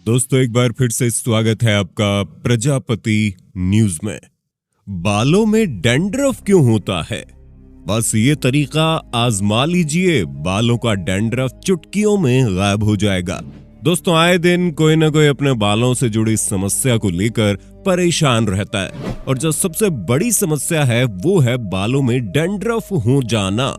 दोस्तों एक बार फिर से स्वागत है आपका प्रजापति न्यूज में। बालों में डैंड्रफ क्यों होता है? बस ये तरीका आजमा लीजिए, बालों का डैंड्रफ चुटकियों में गायब हो जाएगा। दोस्तों आए दिन कोई ना कोई अपने बालों से जुड़ी समस्या को लेकर परेशान रहता है और जो सबसे बड़ी समस्या है वो है बालों में डैंड्रफ हो जाना।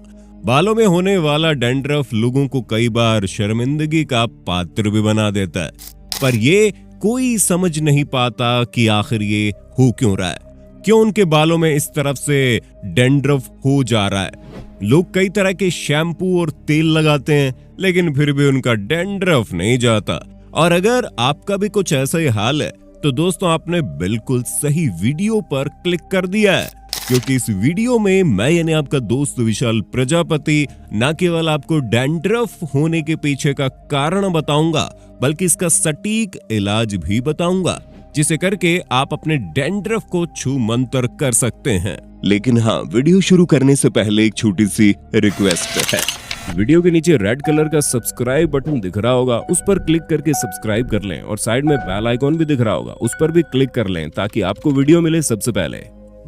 बालों में होने वाला डैंड्रफ लोगों को कई बार शर्मिंदगी का पात्र भी बना देता है, पर ये कोई समझ नहीं पाता कि आखिर ये हो क्यों रहा है, क्यों उनके बालों में इस तरफ से डैंड्रफ हो जा रहा है। लोग कई तरह के शैम्पू और तेल लगाते हैं लेकिन फिर भी उनका डैंड्रफ नहीं जाता। और अगर आपका भी कुछ ऐसा ही हाल है तो दोस्तों आपने बिल्कुल सही वीडियो पर क्लिक कर दिया है, क्योंकि इस वीडियो में मैं यानी आपका दोस्त विशाल प्रजापति न केवल आपको डैंड्रफ होने के पीछे का कारण बताऊंगा बल्कि इसका सटीक इलाज भी बताऊंगा, जिसे करके आप अपने डैंड्रफ को छू मंतर कर सकते हैं। लेकिन हाँ, वीडियो शुरू करने से पहले एक छोटी सी रिक्वेस्ट है। वीडियो के नीचे रेड कलर का सब्सक्राइब बटन दिख रहा होगा, उस पर क्लिक करके सब्सक्राइब कर लें और साइड में बेल आइकॉन भी दिख रहा होगा, उस पर भी क्लिक कर लें ताकि आपको वीडियो मिले सबसे पहले।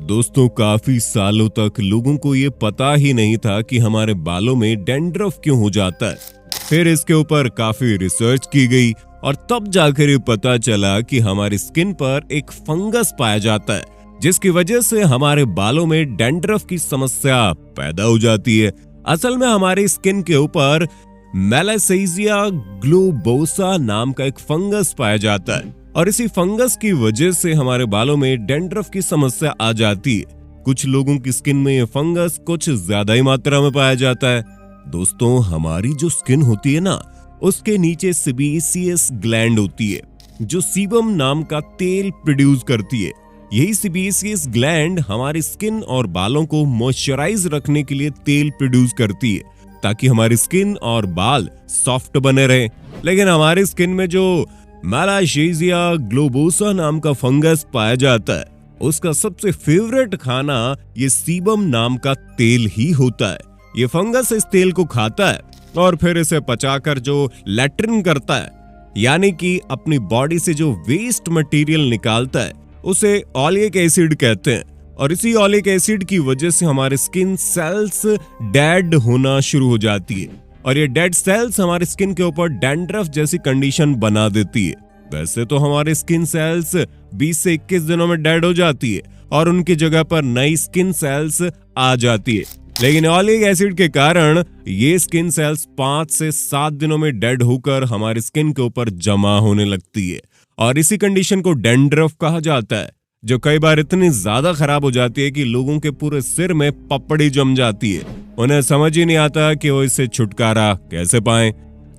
दोस्तों काफी सालों तक लोगों को ये पता ही नहीं था कि हमारे बालों में डैंड्रफ क्यों हो जाता है। फिर इसके ऊपर काफी रिसर्च की गई और तब जाकर ये पता चला कि हमारी स्किन पर एक फंगस पाया जाता है, जिसकी वजह से हमारे बालों में डैंड्रफ की समस्या पैदा हो जाती है। असल में हमारी स्किन के ऊपर मेलासेजिया ग्लोबोसा नाम का एक फंगस पाया जाता है और इसी फंगस की वजह से हमारे बालों में डैंड्रफ की समस्या आ जाती है। कुछ लोगों की स्किन में ये फंगस कुछ ज्यादा ही मात्रा में पाया जाता है। दोस्तों हमारी जो स्किन होती है ना, उसके नीचे सीबेसियस ग्लैंड होती है जो सीबम नाम का तेल प्रोड्यूस करती है। यही सीबेसियस ग्लैंड हमारी स्किन और बालों को मॉइस्चराइज रखने के लिए तेल प्रोड्यूस करती है ताकि हमारी स्किन और बाल सॉफ्ट बने रहे। लेकिन हमारी स्किन में जो मेलासेजिया ग्लोबोसा नाम का फंगस पाया जाता है, उसका सबसे फेवरेट खाना ये सीबम नाम का तेल ही होता है। ये फंगस इस तेल को खाता है और फिर इसे पचाकर जो लैट्रिन करता है, यानी कि अपनी बॉडी से जो वेस्ट मटेरियल निकालता है, उसे ऑलिक एसिड कहते हैं। और इसी ऑलिक एसिड की वजह से हमारे स्किन सेल्स डेड होना शुरू हो जाती है और ये डेड सेल्स हमारे स्किन के ऊपर डैंड्रफ जैसी कंडीशन बना देती है। वैसे तो हमारे स्किन सेल्स 20 से 21 दिनों में डेड हो जाती है और उनकी जगह पर नई स्किन सेल्स आ जाती है, लेकिन ऑलिक एसिड के कारण ये स्किन सेल्स 5 से 7 दिनों में डेड होकर हमारी स्किन के ऊपर जमा होने लगती है और इसी कंडीशन को डैंड्रफ कहा जाता है, जो कई बार इतनी ज्यादा खराब हो जाती है कि लोगों के पूरे सिर में पपड़ी जम जाती है। उन्हें समझ ही नहीं आता कि वो इससे छुटकारा कैसे पाएं।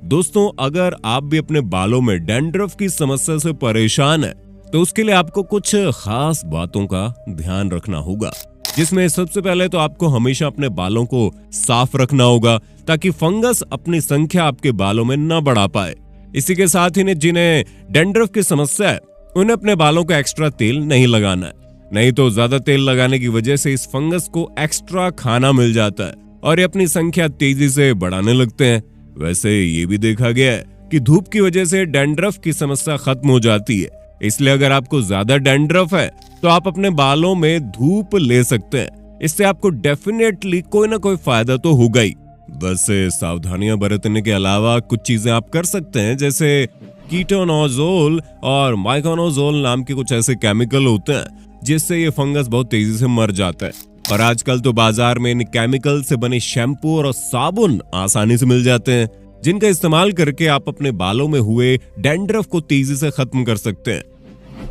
दोस्तों अगर आप भी अपने बालों में डैंड्रफ की समस्या से परेशान है तो उसके लिए आपको कुछ खास बातों का ध्यान रखना होगा, जिसमें सबसे पहले तो आपको हमेशा अपने बालों को साफ रखना होगा ताकि फंगस अपनी संख्या आपके बालों में न बढ़ा पाए। इसी के साथ ही जिन्हें डैंड्रफ की समस्या है उन्हें अपने बालों को एक्स्ट्रा तेल नहीं लगाना है, नहीं तो ज्यादा तेल लगाने की वजह से इस फंगस को एक्स्ट्रा खाना मिल जाता है और ये अपनी संख्या तेजी से बढ़ाने लगते हैं। वैसे ये भी देखा गया है कि धूप की वजह से डैंड्रफ की समस्या खत्म हो जाती है, इसलिए अगर आपको ज्यादा डैंड्रफ है तो आप अपने बालों में धूप ले सकते हैं। इससे आपको डेफिनेटली कोई ना कोई फायदा तो होगा ही। बस सावधानियां बरतने के अलावा कुछ चीजें आप कर सकते हैं, जैसे कीटोनोजोल और माइकोनोजोल नाम के कुछ ऐसे केमिकल होते हैं जिससे ये फंगस बहुत तेजी से मर जाता है। और आजकल तो बाजार में इन केमिकल से बने शैम्पू और साबुन आसानी से मिल जाते हैं, जिनका इस्तेमाल करके आप अपने बालों में हुए डैंड्रफ को तेजी से खत्म कर सकते हैं।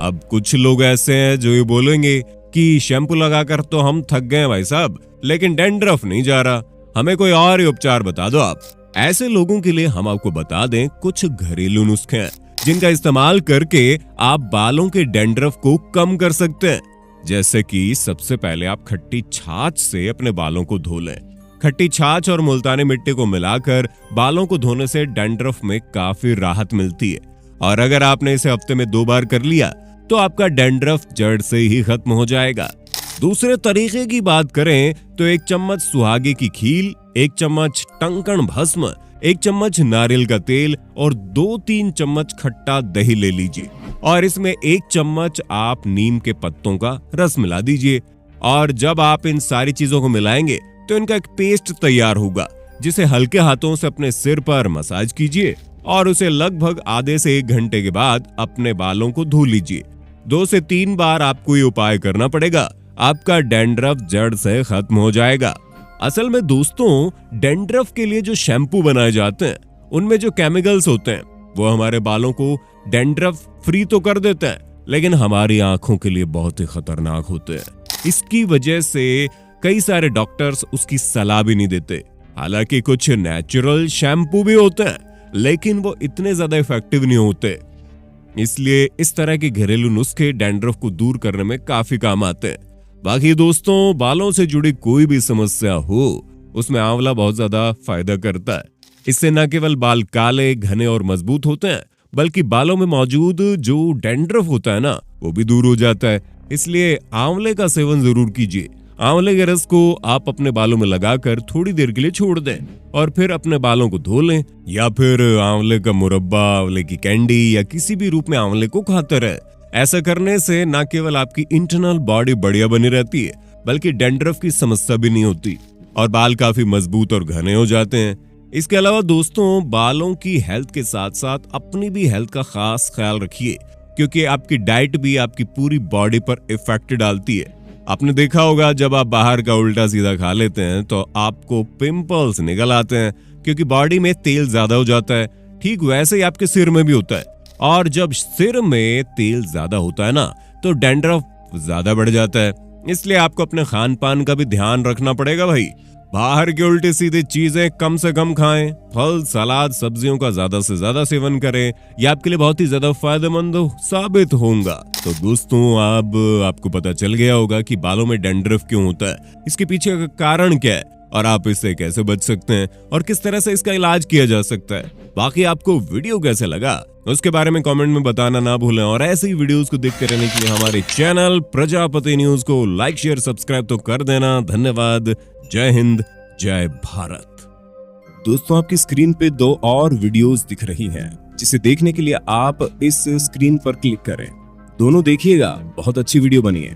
अब कुछ लोग ऐसे हैं जो ये बोलेंगे कि शैम्पू लगाकर तो हम थक गए भाई साहब, लेकिन डैंड्रफ नहीं जा रहा, हमें कोई और ही उपचार बता दो आप। ऐसे लोगों के लिए हम आपको बता दें कुछ घरेलू नुस्खे हैं जिनका इस्तेमाल करके आप बालों के डैंड्रफ को कम कर सकते हैं। जैसे कि सबसे पहले आप खट्टी छाछ से अपने बालों को धो लें। खट्टी छाछ और मुल्तानी मिट्टी को मिलाकर बालों को धोने से डैंड्रफ में काफी राहत मिलती है और अगर आपने इसे हफ्ते में 2 बार कर लिया तो आपका डैंड्रफ जड़ से ही खत्म हो जाएगा। दूसरे तरीके की बात करें तो 1 चम्मच सुहागे की खील, 1 चम्मच टंकण भस्म, 1 चम्मच नारियल का तेल और 2-3 चम्मच खट्टा दही ले लीजिए और इसमें 1 चम्मच आप नीम के पत्तों का रस मिला दीजिए। और जब आप इन सारी चीजों को मिलाएंगे तो इनका एक पेस्ट तैयार होगा, जिसे हल्के हाथों से अपने सिर पर मसाज कीजिए और उसे लगभग आधे से 1 घंटे के बाद अपने बालों को धो लीजिए। 2 से 3 बार आपको ये उपाय करना पड़ेगा, आपका डैंड्रफ जड़ से खत्म हो जाएगा। असल में दोस्तों, डैंड्रफ के लिए जो शैम्पू बनाए जाते हैं उनमें जो केमिकल्स होते हैं वो हमारे बालों को डैंड्रफ फ्री तो कर देते हैं, लेकिन हमारी आंखों के लिए बहुत ही खतरनाक होते हैं। इसकी वजह से कई सारे डॉक्टर्स उसकी सलाह भी नहीं देते। हालांकि कुछ नेचुरल शैम्पू भी होते हैं, लेकिन वो इतने ज्यादा इफेक्टिव नहीं होते। इसलिए इस तरह के घरेलू नुस्खे डैंड्रफ को दूर करने में काफी काम आते हैं। बाकी दोस्तों, बालों से जुड़ी कोई भी समस्या हो, उसमें आंवला बहुत ज्यादा फायदा करता है। इससे न केवल बाल काले, घने और मजबूत होते हैं, बल्कि बालों में मौजूद जो डैंड्रफ होता है ना, वो भी दूर हो जाता है। इसलिए आंवले का सेवन जरूर कीजिए। आंवले के रस को आप अपने बालों में लगाकर थोड़ी देर के लिए छोड़ दें और फिर अपने बालों को धो लें, या फिर आंवले का मुरब्बा, आंवले की कैंडी या किसी भी रूप में आंवले को खाते रहे। ऐसा करने से न केवल आपकी इंटरनल बॉडी बढ़िया बनी रहती है, बल्कि डैंड्रफ की समस्या भी नहीं होती और बाल काफी मजबूत और घने हो जाते हैं। इसके अलावा दोस्तों, बालों की हेल्थ के साथ साथ अपनी भी हेल्थ का खास ख्याल रखिए, क्योंकि आपकी डाइट भी आपकी पूरी बॉडी पर इफेक्ट डालती है। आपने देखा होगा, जब आप बाहर का उल्टा सीधा खा लेते हैं तो आपको पिंपल्स निकल आते हैं, क्योंकि बॉडी में तेल ज्यादा हो जाता है। ठीक वैसे ही आपके सिर में भी होता है, और जब सिर में तेल ज्यादा होता है ना, तो डैंड्रफ ज्यादा बढ़ जाता है। इसलिए आपको अपने खान पान का भी ध्यान रखना पड़ेगा भाई। बाहर की उल्टी सीधी चीजें कम से कम खाएं, फल, सलाद, सब्जियों का ज्यादा से ज्यादा सेवन करें। यह आपके लिए बहुत ही ज्यादा फायदेमंद साबित होगा। तो दोस्तों, अब आपको पता चल गया होगा कि बालों में डैंड्रफ क्यों होता है, इसके पीछे का कारण क्या है और आप इससे कैसे बच सकते हैं और किस तरह से इसका इलाज किया जा सकता है। बाकी आपको वीडियो कैसे लगा उसके बारे में कमेंट में बताना ना भूलें, और ऐसे ही वीडियोस को देखते रहने के लिए हमारे चैनल प्रजापति न्यूज को लाइक, शेयर, सब्सक्राइब तो कर देना। धन्यवाद। जय हिंद, जय भारत। दोस्तों, आपकी स्क्रीन पे 2 और वीडियोस दिख रही हैं, जिसे देखने के लिए आप इस स्क्रीन पर क्लिक करें। दोनों देखिएगा, बहुत अच्छी वीडियो बनी है।